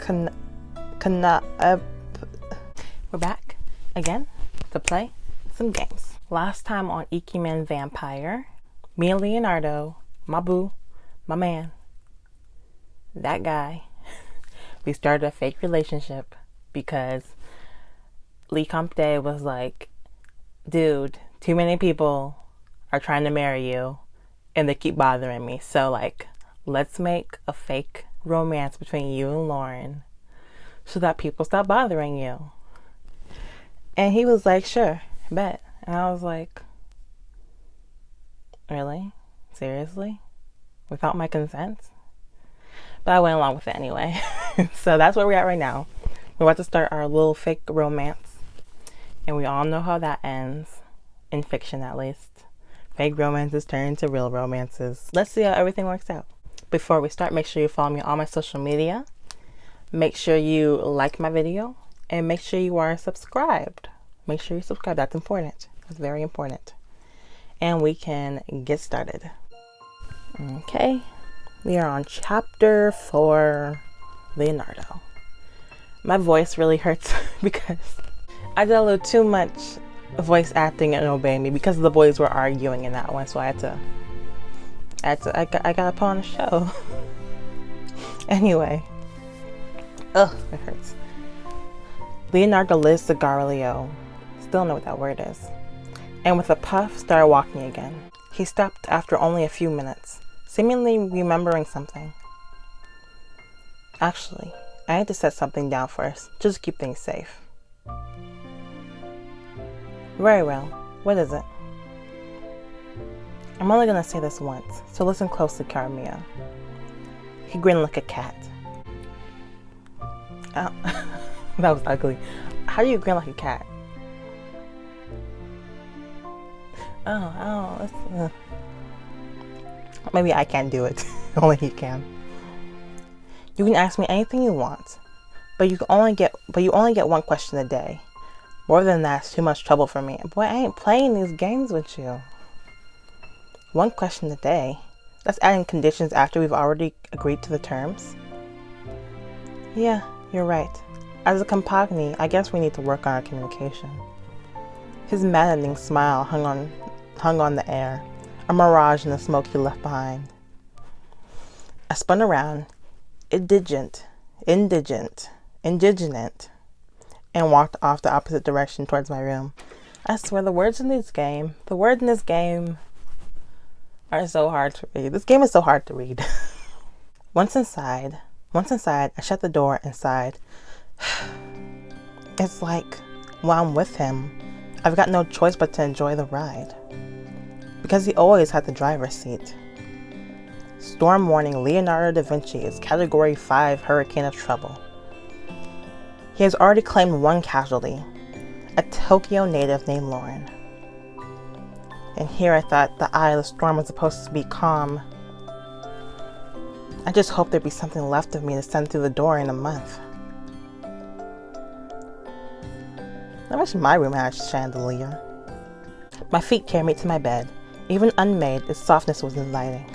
We're back again to play some games. Last time on Ikemen Vampire, me and Leonardo, my boo, my man, that guy, we started a fake relationship because Lee Comte was like, dude, too many people are trying to marry you and they keep bothering me. So like, let's make a fake romance between you and Lauren so that people stop bothering you. And he was like, sure, bet. And I was like, really? Seriously? Without my consent? But I went along with it anyway. So that's where we're at right now. We're about to start our little fake romance. And we all know how that ends. In fiction, at least. Fake romances turn into real romances. Let's see how everything works out. Before we start, make sure you follow me on my social media. Make sure you like my video. And make sure you are subscribed. Make sure you subscribe. That's important. That's very important. And we can get started. Okay. We are on chapter 4, Leonardo. My voice really hurts because I did a little too much voice acting and Obey Me because the boys were arguing in that one. So I got put on a show. Anyway. Ugh, it hurts. Leonardo lit a cigarillo. Still don't know what that word is. And with a puff, started walking again. He stopped after only a few minutes, seemingly remembering something. Actually, I had to set something down first, just to keep things safe. Very well. What is it? I'm only gonna say this once, so listen closely, Carmia. He grinned like a cat. Ow. That was ugly. How do you grin like a cat? Oh, maybe I can't do it. Only he can. You can ask me anything you want, but you only get one question a day. More than that's too much trouble for me. Boy, I ain't playing these games with you. One question a day? That's adding conditions after we've already agreed to the terms. Yeah, you're right. As a compagni, I guess we need to work on our communication. His maddening smile hung on the air, a mirage in the smoke he left behind. I spun around, indignant, and walked off the opposite direction towards my room. I swear the words in this game are so hard to read. This game is so hard to read. Once inside, I shut the door and sighed. It's like, while I'm with him, I've got no choice but to enjoy the ride. Because he always had the driver's seat. Storm warning, Leonardo da Vinci is Category 5 hurricane of trouble. He has already claimed one casualty, a Tokyo native named Lauren. And here I thought the eye of the storm was supposed to be calm. I just hoped there'd be something left of me to send through the door in a month. I wish my room had a chandelier. My feet carried me to my bed. Even unmade, its softness was inviting.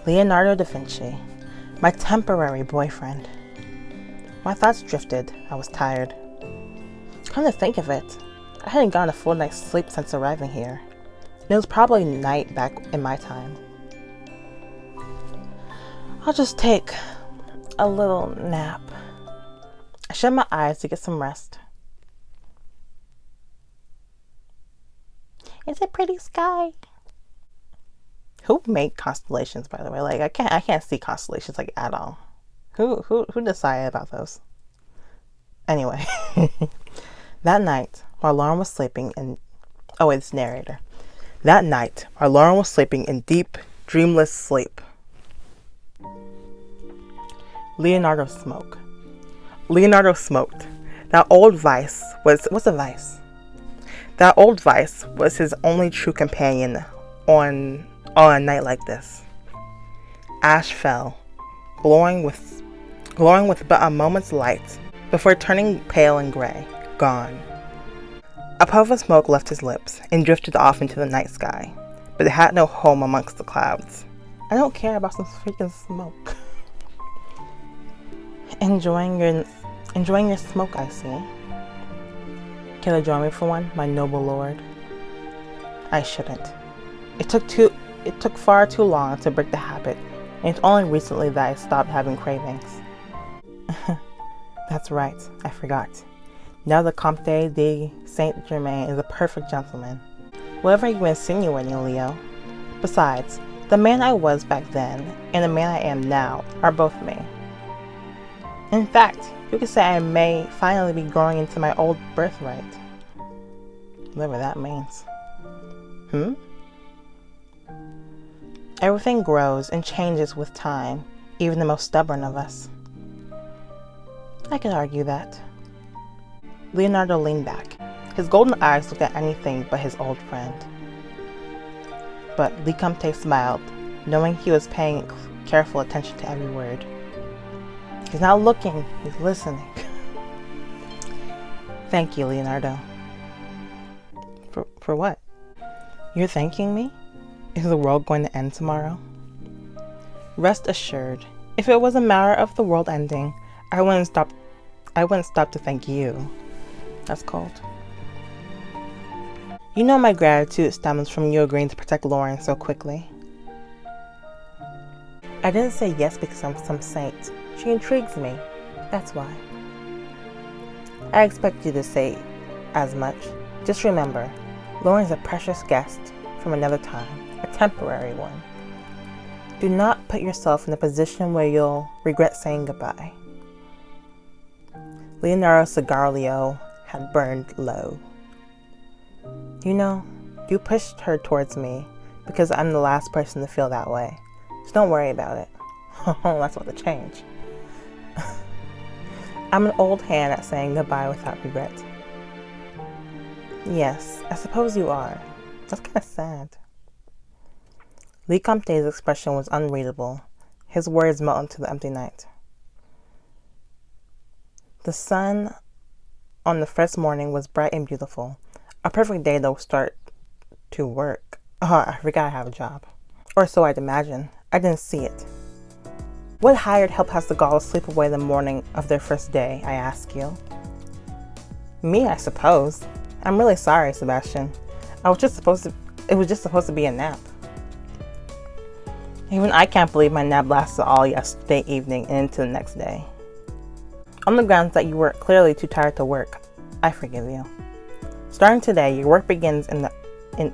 Leonardo da Vinci, my temporary boyfriend. My thoughts drifted. I was tired. Come to think of it, I hadn't gotten a full night's sleep since arriving here. And it was probably night back in my time. I'll just take a little nap. I shut my eyes to get some rest. It's a pretty sky. Who made constellations, by the way? Like I can't see constellations like at all. Who decided about those? Anyway, that night while Lauren was sleeping in it's narrator. That night while Lauren was sleeping in deep, dreamless sleep, Leonardo smoked. That old vice was what's a vice? That old vice was his only true companion on a night like this. Ash fell, glowing with but a moment's light, before turning pale and gray, gone. A puff of smoke left his lips and drifted off into the night sky, but it had no home amongst the clouds. I don't care about some freaking smoke. Enjoying your smoke, I see. Can I join me for one, my noble lord? I shouldn't. It took far too long to break the habit, and it's only recently that I stopped having cravings. That's right, I forgot. Now the Comte de Saint-Germain is a perfect gentleman. Whatever you were insinuating, Leo. Besides, the man I was back then and the man I am now are both me. In fact, you could say I may finally be growing into my old birthright. Whatever that means. Everything grows and changes with time, even the most stubborn of us. I could argue that. Leonardo leaned back. His golden eyes looked at anything but his old friend. But Lecomte smiled, knowing he was paying careful attention to every word. He's not looking, he's listening. Thank you, Leonardo. For what? You're thanking me? Is the world going to end tomorrow? Rest assured, if it was a matter of the world ending, I wouldn't stop to thank you. That's cold. You know my gratitude stems from you agreeing to protect Lauren so quickly. I didn't say yes because I'm some saint. She intrigues me. That's why. I expect you to say as much. Just remember, Lauren's a precious guest from another time, a temporary one. Do not put yourself in a position where you'll regret saying goodbye. Leonardo's cigarillo had burned low. You know, you pushed her towards me because I'm the last person to feel that way. So don't worry about it. That's what to change. I'm an old hand at saying goodbye without regret. Yes, I suppose you are. That's kind of sad. Lecomte's expression was unreadable. His words melted into the empty night. The sun on the first morning was bright and beautiful. A perfect day to start to work. Oh, I forgot I have a job. Or so I'd imagine. I didn't see it. What hired help has the gall to sleep away the morning of their first day, I ask you? Me, I suppose. I'm really sorry, Sebastian. It was just supposed to be a nap. Even I can't believe my nap lasted all yesterday evening and into the next day. On the grounds that you were clearly too tired to work, I forgive you. Starting today, your work begins in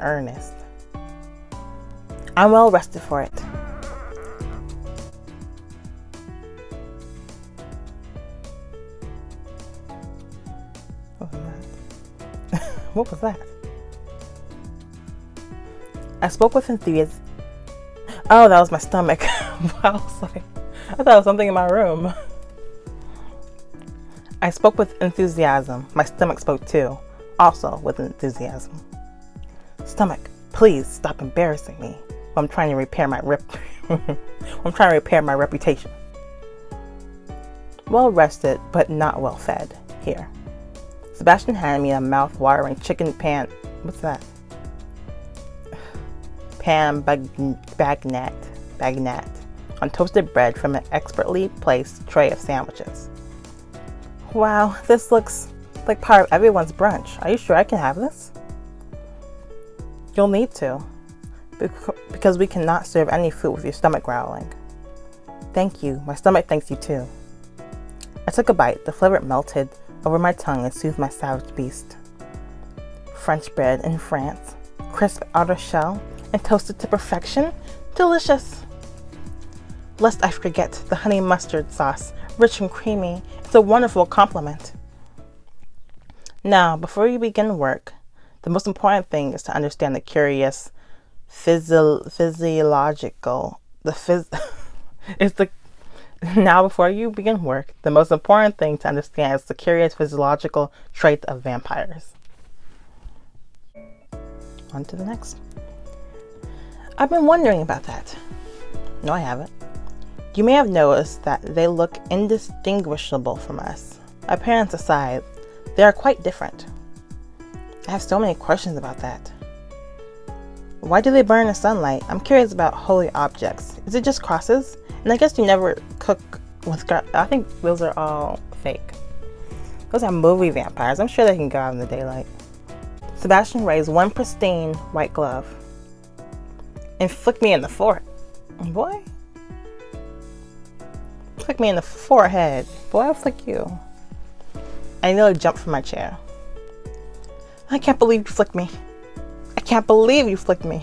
earnest. I'm well rested for it. What was that? I spoke with enthusiasm. Oh, that was my stomach. I thought it was something in my room. I spoke with enthusiasm. My stomach spoke too, also with enthusiasm. Stomach, please stop embarrassing me. I'm trying to repair my reputation. Well rested, but not well fed. Here. Sebastian handed me a mouth-watering chicken pan. What's that? Pan bagnat on toasted bread from an expertly placed tray of sandwiches. Wow, this looks like part of everyone's brunch. Are you sure I can have this? You'll need to, because we cannot serve any food with your stomach growling. Thank you. My stomach thanks you too. I took a bite. The flavor melted over my tongue and soothed my savage beast. French bread in France, crisp outer shell and toasted to perfection. Delicious. Lest I forget, the honey mustard sauce, rich and creamy. It's a wonderful compliment. Now, before you begin work, the most important thing is to understand the curious Now, before you begin work, the most important thing to understand is the curious physiological trait of vampires. On to the next. I've been wondering about that. No, I haven't. You may have noticed that they look indistinguishable from us. Appearance aside, they are quite different. I have so many questions about that. Why do they burn in sunlight? I'm curious about holy objects. Is it just crosses? And I guess you never cook I think those are all fake. Those are movie vampires. I'm sure they can go out in the daylight. Sebastian raised one pristine white glove and flicked me in the forehead. Boy. Flick me in the forehead. Boy, I'll flick you. I nearly jumped from my chair. I can't believe you flicked me. I can't believe you flicked me.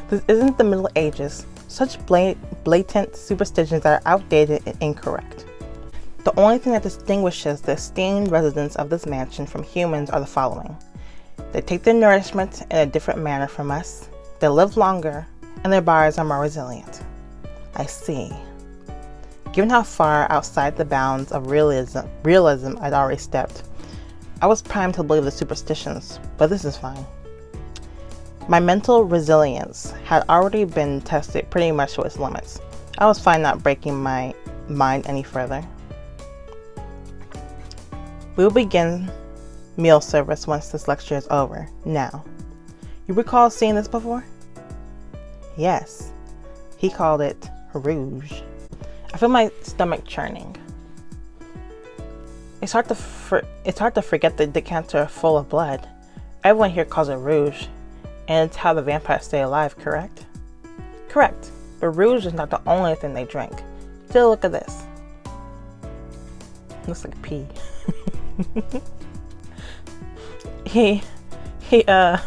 This isn't the Middle Ages. Such blatant superstitions are outdated and incorrect. The only thing that distinguishes the esteemed residents of this mansion from humans are the following. They take their nourishment in a different manner from us. They live longer, and their bodies are more resilient. I see. Given how far outside the bounds of realism I'd already stepped, I was primed to believe the superstitions, but this is fine. My mental resilience had already been tested pretty much to its limits. I was fine not breaking my mind any further. We will begin meal service once this lecture is over. Now, you recall seeing this before? Yes, he called it rouge. I feel my stomach churning. It's hard to forget the decanter full of blood. Everyone here calls it rouge, and it's how the vampires stay alive, correct? Correct, but rouge is not the only thing they drink. Still, look at this. Looks like pee.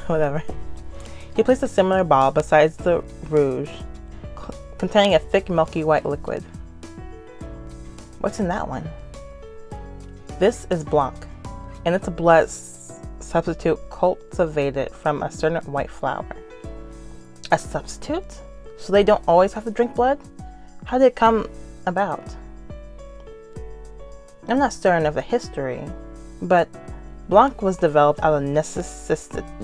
Whatever. He placed a similar ball besides the rouge, containing a thick, milky white liquid. What's in that one? This is Blanc, and it's a blood substitute cultivated from a certain white flower. A substitute? So they don't always have to drink blood? How did it come about? I'm not certain of the history, but Blanc was developed out of necessity,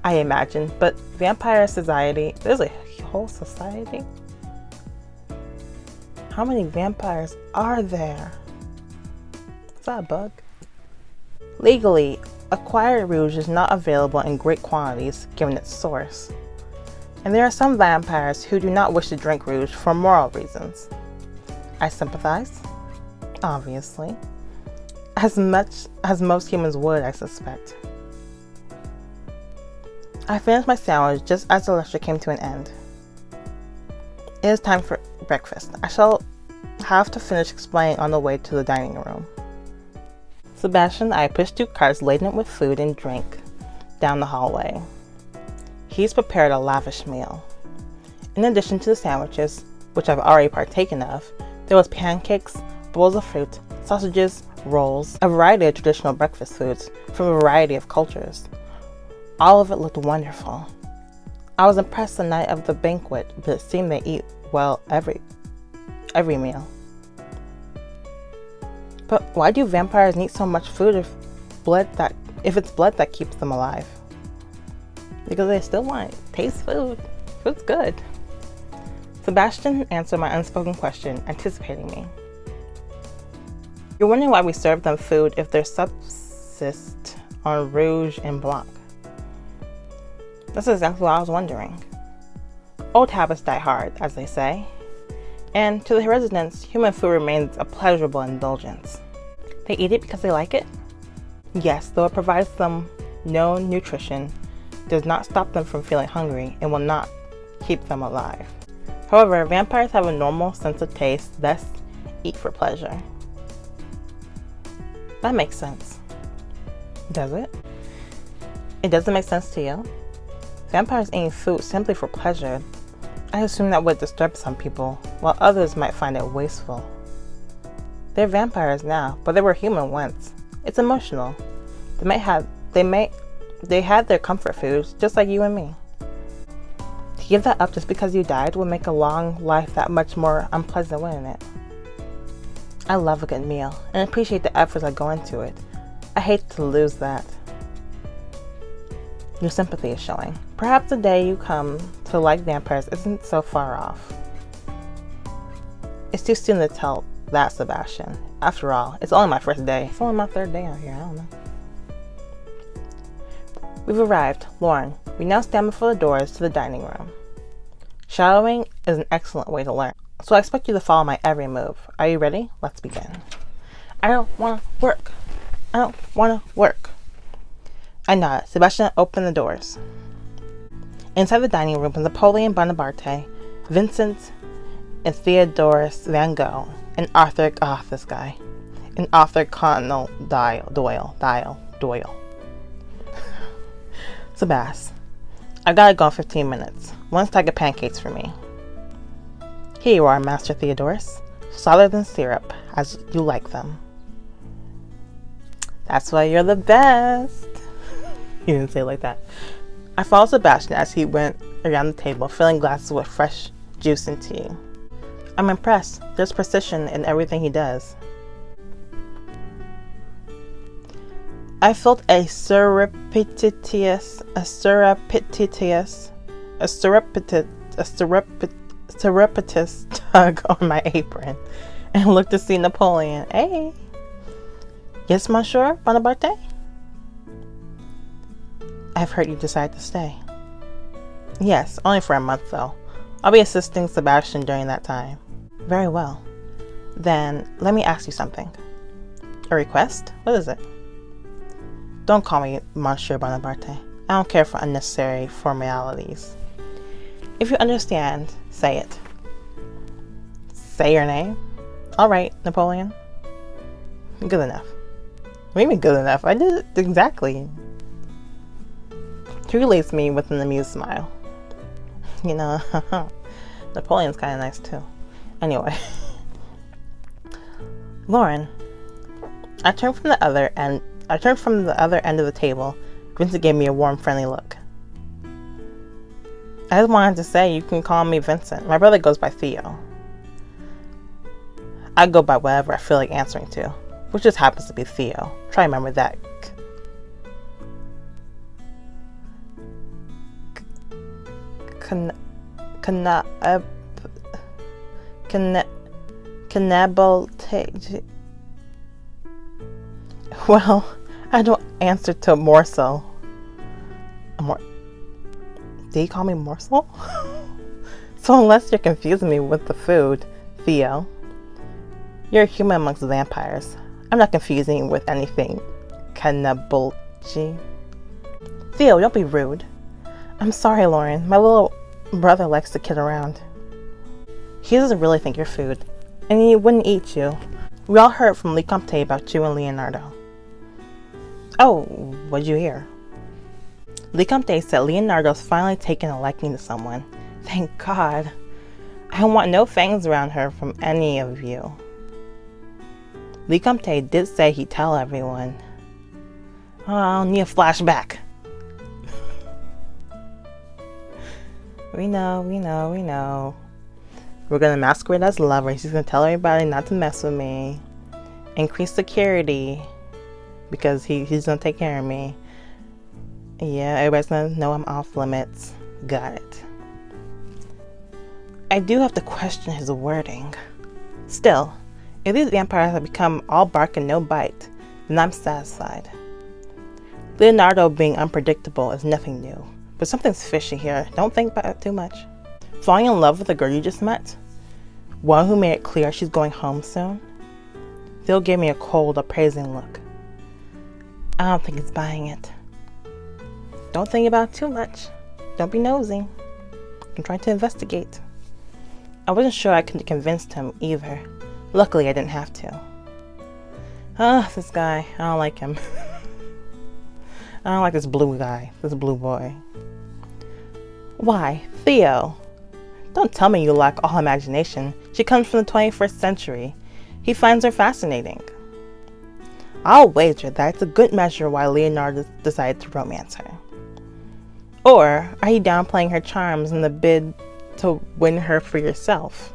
I imagine. But vampire society, there's a whole society? How many vampires are there? Is that a bug? Legally, acquired rouge is not available in great quantities given its source. And there are some vampires who do not wish to drink rouge for moral reasons. I sympathize, obviously, as much as most humans would, I suspect. I finished my sandwich just as the lecture came to an end. It is time for breakfast. I shall have to finish explaining on the way to the dining room. Sebastian and I pushed 2 carts laden with food and drink down the hallway. He's prepared a lavish meal. In addition to the sandwiches, which I've already partaken of, there was pancakes, bowls of fruit, sausages, rolls, a variety of traditional breakfast foods from a variety of cultures. All of it looked wonderful. I was impressed the night of the banquet, but it seemed they eat well every meal. But why do vampires need so much food if it's blood that keeps them alive? Because they still want to taste food. Food's good. Sebastian answered my unspoken question, anticipating me. You're wondering why we serve them food if they're subsist on rouge and blanc. That's exactly what I was wondering. Old habits die hard, as they say. And to the residents, human food remains a pleasurable indulgence. They eat it because they like it? Yes, though it provides them no nutrition, does not stop them from feeling hungry, and will not keep them alive. However, vampires have a normal sense of taste, thus eat for pleasure. That makes sense. Does it? It doesn't make sense to you? Vampires eating food simply for pleasure. I assume that would disturb some people, while others might find it wasteful. They're vampires now, but they were human once. It's emotional. They had their comfort foods, just like you and me. To give that up just because you died would make a long life that much more unpleasant, wouldn't it? I love a good meal, and appreciate the efforts that go into it. I hate to lose that. Your sympathy is showing. Perhaps the day you come to like vampires isn't so far off. It's too soon to tell that, Sebastian. After all, it's only my first day. It's only my 3rd day out here, I don't know. We've arrived. Lauren, We now stand before the doors to the dining room. Shadowing is an excellent way to learn, so I expect you to follow my every move. Are you ready? Let's begin. I don't want to work. I don't want to work. I nod. Sebastian opened the doors. Inside the dining room was Napoleon Bonaparte, Vincent and Theodorus Van Gogh, and Arthur Conan Doyle. Sebas, I gotta go in 15 minutes. One stack of pancakes for me. Here you are, Master Theodorus. Solid than syrup, as you like them. That's why you're the best. He didn't say it like that. I followed Sebastian as he went around the table, filling glasses with fresh juice and tea. I'm impressed. There's precision in everything he does. I felt a surreptitious tug on my apron and looked to see Napoleon. Hey. Yes, Monsieur Bonaparte? I've heard you decide to stay. Yes, only for a month though. I'll be assisting Sebastian during that time. Very well. Then, let me ask you something. A request? What is it? Don't call me Monsieur Bonaparte. I don't care for unnecessary formalities. If you understand, say it. Say your name? Alright, Napoleon. Good enough. What do you mean good enough? I did it exactly. He relates me with an amused smile. You know, Napoleon's kind of nice too. Anyway. Lauren. I turned from the other end of the table. Vincent gave me a warm, friendly look. I just wanted to say you can call me Vincent. My brother goes by Theo. I go by whatever I feel like answering to, which just happens to be Theo. Try to remember that. Well, I don't answer to morsel. Did he call me morsel? So unless you're confusing me with the food, Theo, you're a human amongst vampires. I'm not confusing you with anything. Cannibology. Theo, don't be rude. I'm sorry, Lauren. My little brother likes to kid around. He doesn't really think you're food, and he wouldn't eat you. We all heard from Ikemen about you and Leonardo. Oh, what'd you hear? Ikemen said Leonardo's finally taken a liking to someone. Thank God. I don't want no fangs around her from any of you. Ikemen did say he'd tell everyone. Oh, I'll need a flashback. We know. We're gonna masquerade as lovers. He's gonna tell everybody not to mess with me. Increase security. Because he's gonna take care of me. Yeah, everybody's gonna know I'm off limits. Got it. I do have to question his wording. Still, if these vampires have become all bark and no bite, then I'm satisfied. Leonardo being unpredictable is nothing new. But something's fishy here. Don't think about it too much. Falling in love with the girl you just met? One who made it clear she's going home soon? They'll give me a cold, appraising look. I don't think he's buying it. Don't think about it too much. Don't be nosy. I'm trying to investigate. I wasn't sure I could convince him either. Luckily, I didn't have to. This guy. I don't like him. I don't like this blue guy. This blue boy. Why, Theo? Don't tell me you lack all imagination. She comes from the 21st century. He finds her fascinating. I'll wager that it's a good measure why Leonardo decided to romance her. Or are you downplaying her charms in the bid to win her for yourself?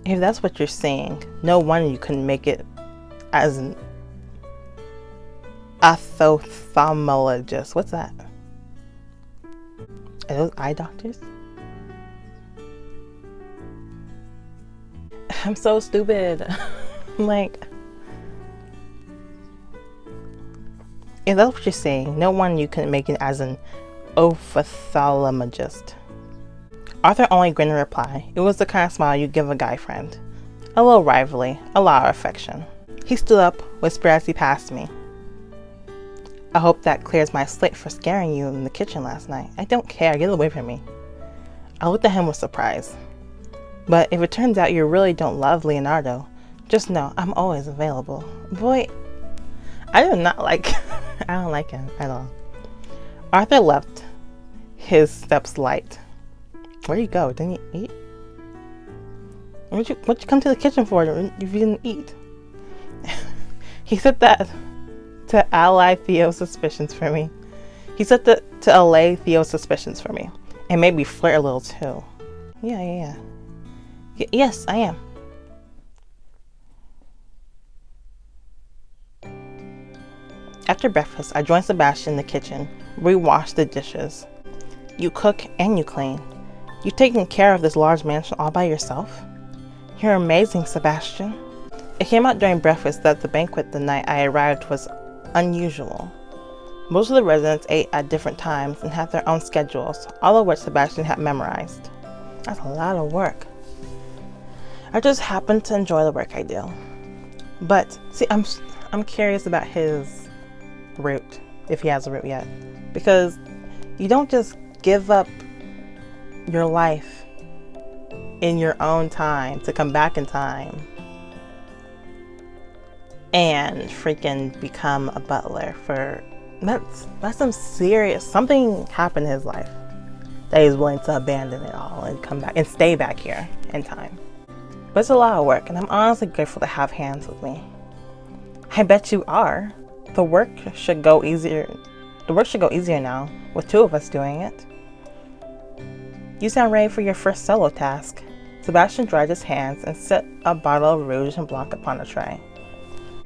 If that's what you're saying, no wonder you couldn't make it as an ophthalmologist. What's that? Are those eye doctors? I'm so stupid. Like, If that's what you're saying, no wonder you couldn't make it as an ophthalmologist. Arthur only grinned in reply. It was the kind of smile you give a guy friend. A little rivalry, a lot of affection. He stood up, whispered as he passed me. I hope that clears my slate for scaring you in the kitchen last night. I don't care, get away from me. I looked at him with surprise. But if it turns out you really don't love Leonardo, just know I'm always available. Boy, I do not like I don't like him at all. Arthur left, his steps light. Where'd you go? Didn't you eat? What'd you come to the kitchen for if you didn't eat? He said that to allay Theo's suspicions for me. He said that to allay Theo's suspicions for me. And maybe flirt a little too. Yeah. Yes, I am. After breakfast, I joined Sebastian in the kitchen. We washed the dishes. You cook and you clean. You taking care of this large mansion all by yourself? You're amazing, Sebastian. It came out during breakfast that the banquet the night I arrived was unusual. Most of the residents ate at different times and had their own schedules, all of which Sebastian had memorized. That's a lot of work. I just happen to enjoy the work I do. But, see, I'm curious about his route, if he has a route yet. Because you don't just give up your life in your own time to come back in time and freaking become a butler for that's some serious something happened in his life that he's willing to abandon it all and come back and stay back here in time. But it's a lot of work, and I'm honestly grateful to have hands with me. I bet you are. The work should go easier now with two of us doing it. You sound ready for your first solo task. Sebastian dried his hands and set a bottle of Rouge and Blanc upon a tray.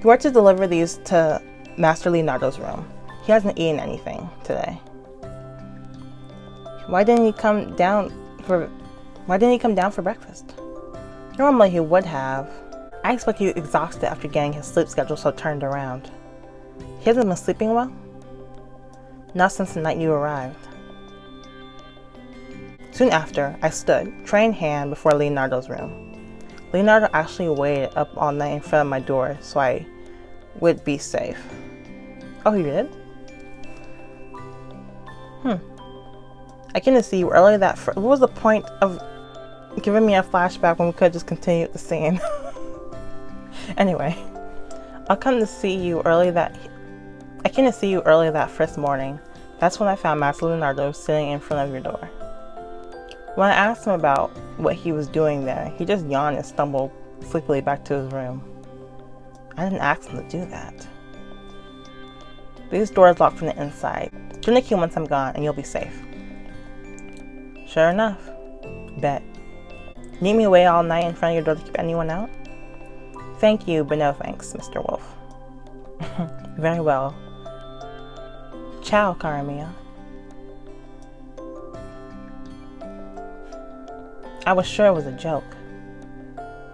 You are to deliver these to Master Leonardo's room. He hasn't eaten anything today. Why didn't he come down for breakfast? Normally he would have. I expect you exhausted after getting his sleep schedule so turned around. He hasn't been sleeping well? Not since the night you arrived. Soon after, I stood, tray in hand, before Leonardo's room. Leonardo actually waited up all night in front of my door so I would be safe. Oh, he did? I came to see you earlier what was the point of giving me a flashback when we could have just continued the scene? Anyway, I came to see you early that first morning. That's when I found Master Leonardo sitting in front of your door. When I asked him about what he was doing there, he just yawned and stumbled sleepily back to his room. I didn't ask him to do that. This door is locked from the inside. Turn the key once I'm gone and you'll be safe. Sure enough. Bet. Need me away all night in front of your door to keep anyone out? Thank you, but no thanks, Mr. Wolf. Very well. Ciao, cara mia. I was sure it was a joke.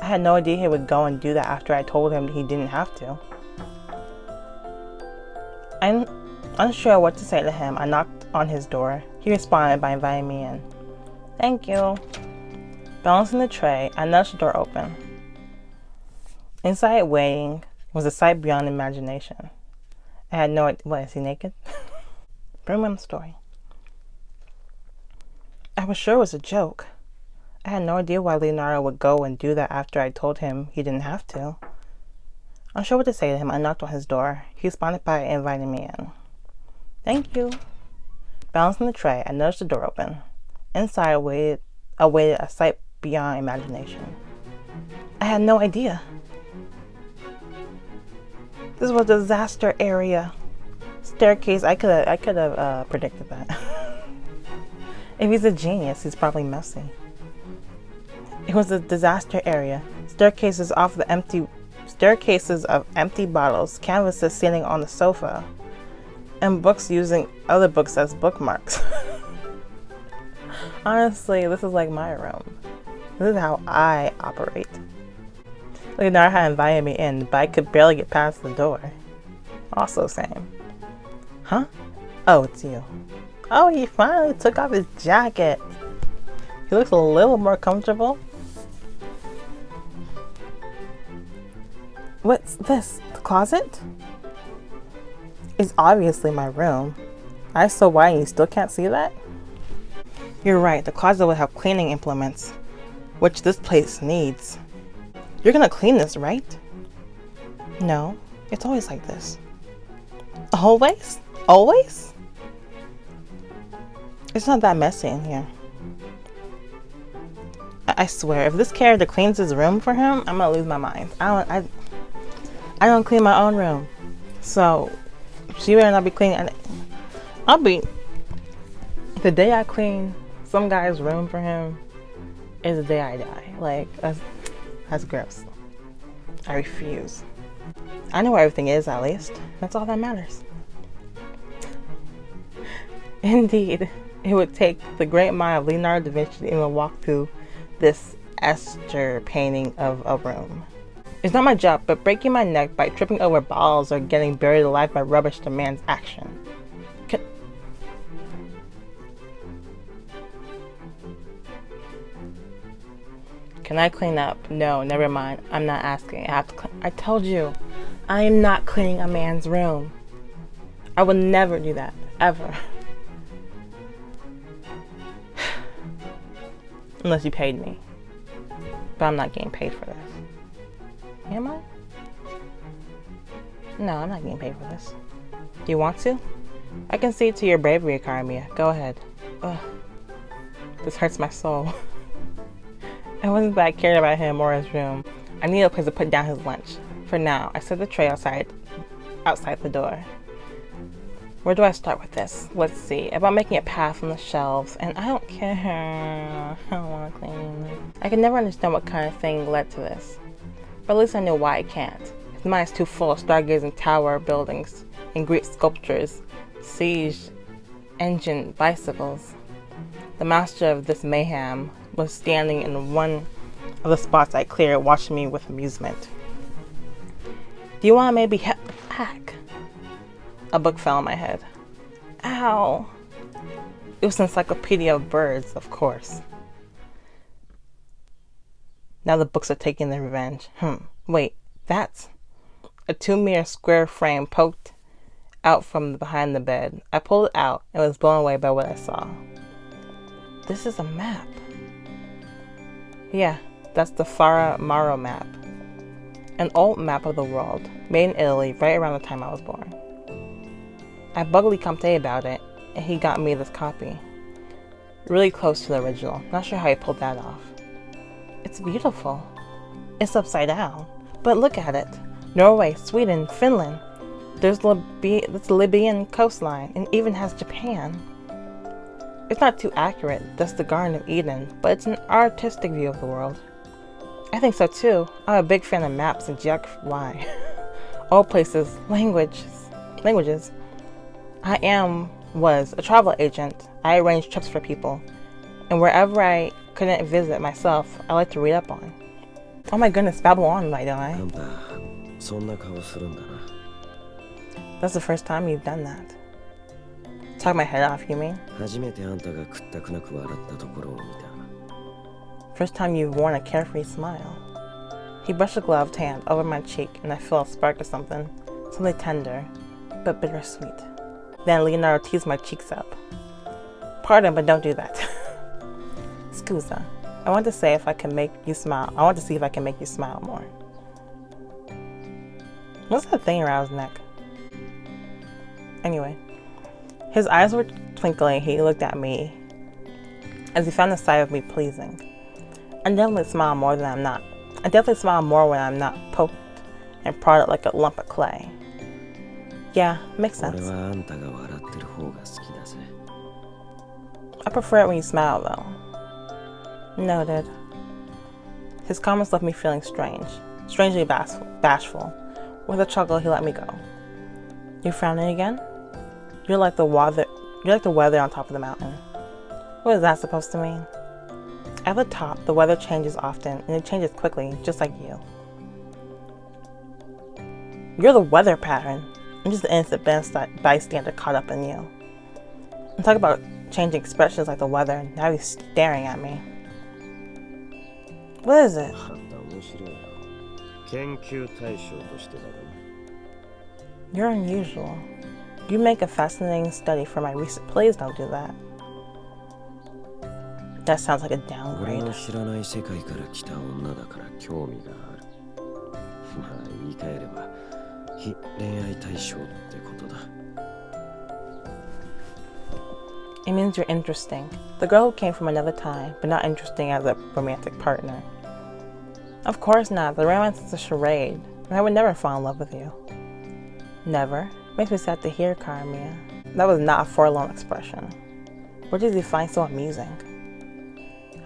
I had no idea he would go and do that after I told him he didn't have to. I'm unsure what to say to him. I knocked on his door. He responded by inviting me in. Thank you. Balancing the tray, I nudged the door open. Inside waiting was a sight beyond imagination. I had no idea. What, is he naked? Bring me on the story. I was sure it was a joke. I had no idea why Leonardo would go and do that after I told him he didn't have to. Unsure what to say to him, I knocked on his door. He responded by inviting me in. Thank you. Balancing the tray, I nudged the door open. Inside awaited a sight beyond imagination. I had no idea. This was a disaster area. Staircase, I could have predicted that. If he's a genius, he's probably messy. It was a disaster area. Staircases of empty bottles, canvases sitting on the sofa, and books using other books as bookmarks. Honestly, this is like my room. This is how I operate. Leonardo had invited me in, but I could barely get past the door. Also same. Huh? Oh, it's you. Oh, he finally took off his jacket. He looks a little more comfortable. What's this? The closet? It's obviously my room. Eyes so wide and you still can't see that? You're right, the closet would have cleaning implements, which this place needs. You're gonna clean this, right? No, it's always like this. Always? Always? It's not that messy in here. I swear, if this character cleans his room for him, I'm gonna lose my mind. I don't clean my own room, so she better not be cleaning. The day I clean some guy's room for him is the day I die. Like, that's gross. I refuse. I know where everything is, at least. That's all that matters. Indeed, it would take the great mind of Leonardo da Vinci to even walk through this Esther painting of a room. It's not my job, but breaking my neck by tripping over balls or getting buried alive by rubbish demands action. Can I clean up? No, never mind. I'm not asking. I have to clean. I told you, I am not cleaning a man's room. I would never do that, ever. Unless you paid me. But I'm not getting paid for this. Am I? No, I'm not getting paid for this. Do you want to? I can see to your bravery, Carmia. Go ahead. Ugh. This hurts my soul. I wasn't that cared about him or his room. I need a place to put down his lunch. For now, I set the tray outside the door. Where do I start with this? Let's see. About making a path from the shelves, and I don't care. I don't want to clean it. I can never understand what kind of thing led to this. But at least I know why I can't. His mind's too full of stargazing tower buildings and Greek sculptures, siege engine bicycles. The master of this mayhem was standing in one of the spots I cleared, watching me with amusement. Do you want to maybe hack? A book fell on my head. Ow! It was an encyclopedia of birds, of course. Now the books are taking their revenge. Wait, that's a 2-meter square frame poked out from behind the bed. I pulled it out and was blown away by what I saw. This is a map. Yeah, that's the Fara Maro map. An old map of the world, made in Italy right around the time I was born. I bugged Ikemen about it, and he got me this copy. Really close to the original. Not sure how he pulled that off. It's beautiful. It's upside down. But look at it. Norway, Sweden, Finland. There's the Libyan coastline, and even has Japan. It's not too accurate, that's the Garden of Eden, but it's an artistic view of the world. I think so too. I'm a big fan of maps and geography. Why? All places, languages. I was a travel agent. I arranged trips for people. And wherever I couldn't visit myself, I like to read up on. Oh my goodness, babble on, why don't I? That's the first time you've done that. Talk my head off, you mean? First time you've worn a carefree smile. He brushed a gloved hand over my cheek and I felt a spark of something tender, but bittersweet. Then Leonardo teased my cheeks up. Pardon, but don't do that. Scusa. I want to see if I can make you smile more. What's that thing around his neck? Anyway. His eyes were twinkling. He looked at me as he found the sight of me pleasing. I definitely smile more when I'm not poked and prodded like a lump of clay. Yeah, makes sense. I prefer it when you smile, though. Noted. His comments left me feeling strangely bashful. With a chuckle, he let me go. You frowning again? You're like the weather on top of the mountain. What is that supposed to mean? At the top, the weather changes often, and it changes quickly, just like you. You're the weather pattern. I'm just an innocent bystander caught up in you. And talk about changing expressions like the weather. Now he's staring at me. What is it? You're unusual. You make a fascinating study for my research. Please don't do that. That sounds like a downgrade. It means you're interesting. The girl who came from another time, but not interesting as a romantic partner. Of course not. The romance is a charade, and I would never fall in love with you. Never. Makes me sad to hear, Karamia. That was not a forlorn expression. What did he find so amusing?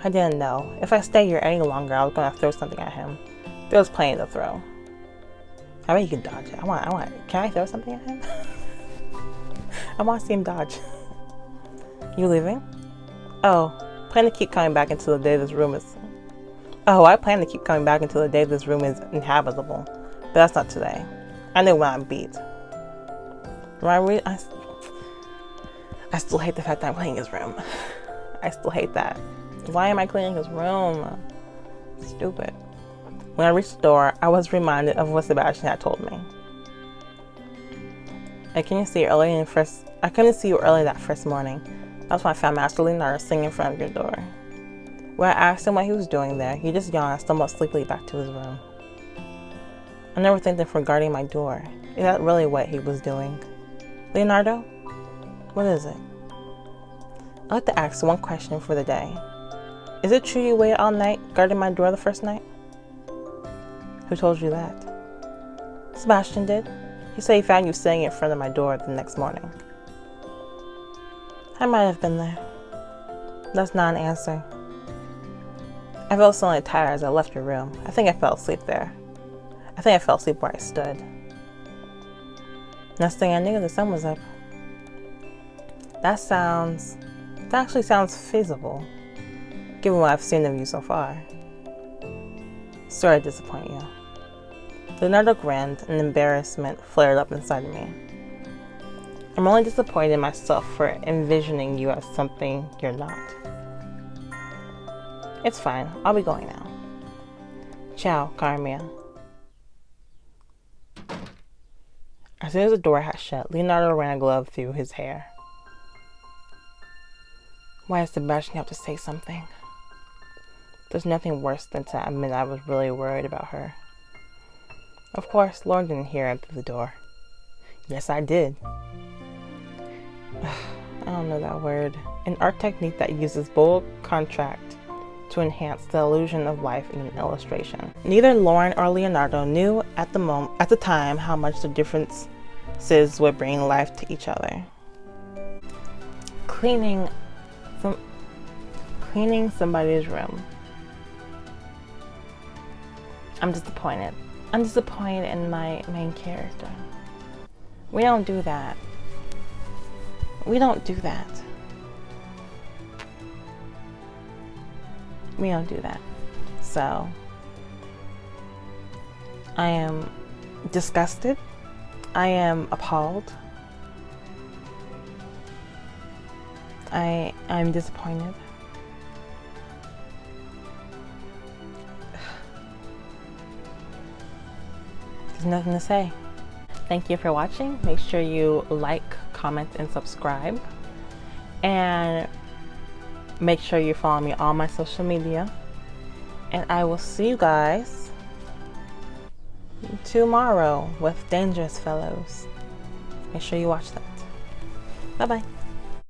I didn't know. If I stayed here any longer, I was gonna throw something at him. There was plenty to throw. I bet you can dodge it. Can I throw something at him? I want to see him dodge. You leaving? Oh, plan to keep coming back until the day this room is... Oh, I plan to keep coming back until the day this room is inhabitable. But that's not today. I know when I'm beat. I still hate the fact that I'm cleaning his room. I still hate that. Why am I cleaning his room? Stupid. When I reached the door, I was reminded of what Sebastian had told me. I couldn't see you early that first morning. That's when I found Master Leonardo sitting in front of your door. When I asked him what he was doing there, he just yawned and stumbled sleepily back to his room. I never thanked him for guarding my door. Is that really what he was doing? Leonardo? What is it? I'd like to ask one question for the day. Is it true you waited all night guarding my door the first night? Who told you that? Sebastian did. He said he found you sitting in front of my door the next morning. I might have been there. That's not an answer. I felt suddenly tired as I left your room. I think I fell asleep there. I think I fell asleep where I stood. Next thing I knew, the sun was up. That actually sounds feasible, given what I've seen of you so far. Sorry to disappoint you. Leonardo grinned and embarrassment flared up inside me. I'm only disappointed in myself for envisioning you as something you're not. It's fine. I'll be going now. Ciao, Karamia. As soon as the door had shut, Leonardo ran a glove through his hair. Why does Sebastian have to say something? There's nothing worse than to admit I was really worried about her. Of course, Lauren didn't hear him through the door. Yes, I did. I don't know that word. An art technique that uses bold contrast to enhance the illusion of life in an illustration. Neither Lauren or Leonardo knew at the time how much the differences would bring life to each other. Cleaning somebody's room. I'm disappointed. I'm disappointed in my main character. We don't do that. We don't do that. We don't do that. So, I am disgusted. I am appalled. I'm disappointed. There's nothing to say. Thank you for watching. Make sure you like, comment, and subscribe. And make sure you follow me on my social media. And I will see you guys tomorrow with Dangerous Fellows. Make sure you watch that. Bye-bye.